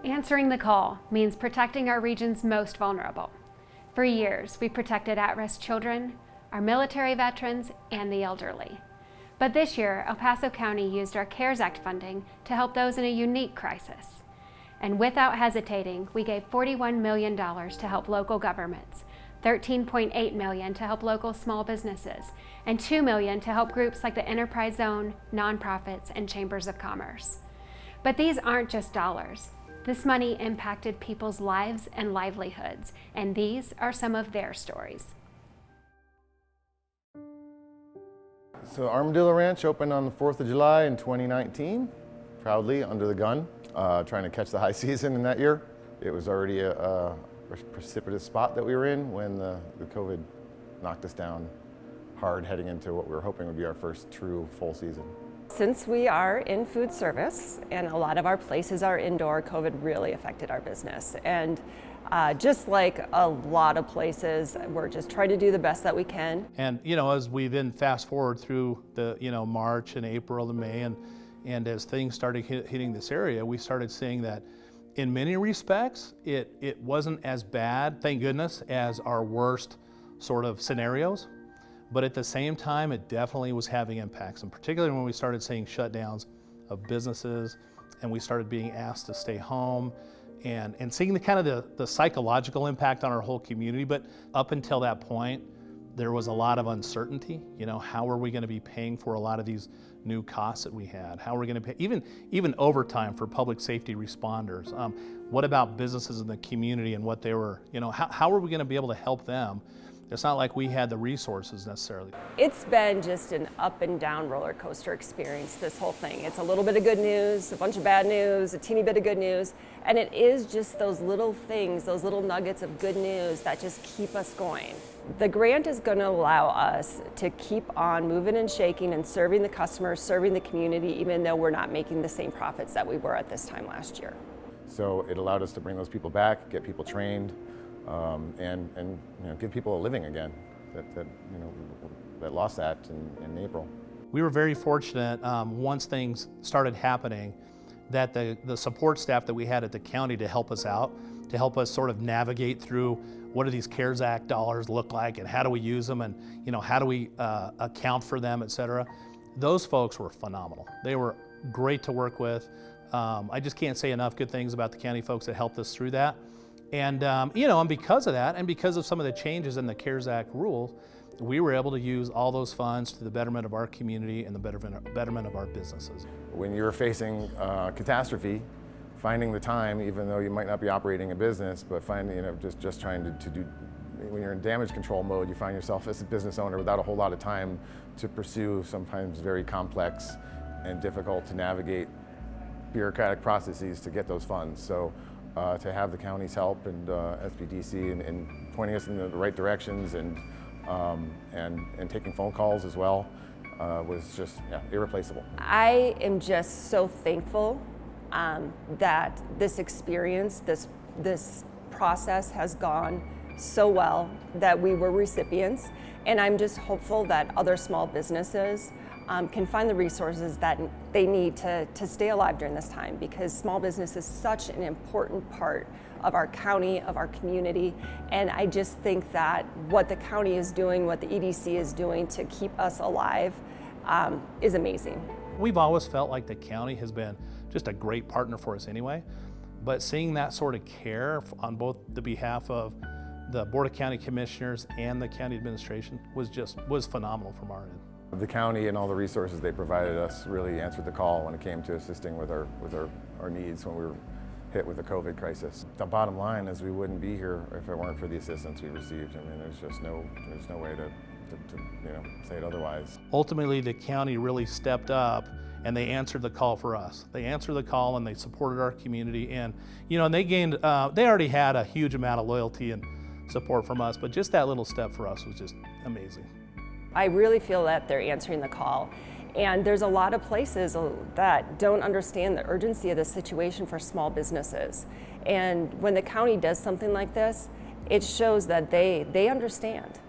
Answering the call means protecting our region's most vulnerable. For years, we've protected at-risk children, our military veterans, and the elderly. But this year, El Paso County used our CARES Act funding to help those in a unique crisis. And without hesitating, we gave $41 million to help local governments, $13.8 million to help local small businesses, and $2 million to help groups like the Enterprise Zone, nonprofits, and chambers of commerce. But these aren't just dollars. This money impacted people's lives and livelihoods, and these are some of their stories. So Armadillo Ranch opened on the 4th of July in 2019, proudly under the gun, trying to catch the high season in that year. It was already a precipitous spot that we were in when the COVID knocked us down hard, heading into what we were hoping would be our first true full season. Since we are in food service and a lot of our places are indoor, COVID really affected our business. And just like a lot of places, we're just trying to do the best that we can. And as we then fast forward through the March and April and May, and as things started hitting this area, we started seeing that in many respects, it wasn't as bad, thank goodness, as our worst sort of scenarios. But at the same time, it definitely was having impacts, and particularly when we started seeing shutdowns of businesses and we started being asked to stay home and seeing the psychological impact on our whole community. But up until that point, there was a lot of uncertainty. How are we going to be paying for a lot of these new costs that we had? How are we going to pay even overtime for public safety responders? What about businesses in the community and what they were, how are we going to be able to help them? It's not like we had the resources necessarily. It's been just an up and down roller coaster experience, this whole thing. It's a little bit of good news, a bunch of bad news, a teeny bit of good news, and it is just those little things, those little nuggets of good news that just keep us going. The grant is going to allow us to keep on moving and shaking and serving the customers, serving the community, even though we're not making the same profits that we were at this time last year. So it allowed us to bring those people back, get people trained, and give people a living again that lost that in April. We were very fortunate once things started happening that the support staff that we had at the county to help us out, to help us sort of navigate through what do these CARES Act dollars look like and how do we use them and how do we account for them, et cetera. Those folks were phenomenal. They were great to work with. I just can't say enough good things about the county folks that helped us through that. And and because of that, and because of some of the changes in the CARES Act rules, we were able to use all those funds to the betterment of our community and the betterment of our businesses. When you're facing catastrophe, finding the time, even though you might not be operating a business, but finding, just trying to do, when you're in damage control mode, you find yourself as a business owner without a whole lot of time to pursue sometimes very complex and difficult to navigate bureaucratic processes to get those funds. So to have the county's help and SBDC in pointing us in the right directions and taking phone calls as well was just irreplaceable. I am just so thankful that this experience, this process has gone so well, that we were recipients, and I'm just hopeful that other small businesses can find the resources that they need to stay alive during this time, because small business is such an important part of our county, of our community, and I just think that what the county is doing, what the EDC is doing to keep us alive is amazing. We've always felt like the county has been just a great partner for us anyway, but seeing that sort of care on both the behalf of the Board of County Commissioners and the county administration was phenomenal from our end. The county and all the resources they provided us really answered the call when it came to assisting with our needs when we were hit with the COVID crisis. The bottom line is we wouldn't be here if it weren't for the assistance we received. I mean, there's no way to say it otherwise. Ultimately, the county really stepped up and they answered the call for us. They answered the call and they supported our community, and and they gained. They already had a huge amount of loyalty and support from us, but just that little step for us was just amazing. I really feel that they're answering the call. And there's a lot of places that don't understand the urgency of the situation for small businesses. And when the county does something like this, it shows that they understand.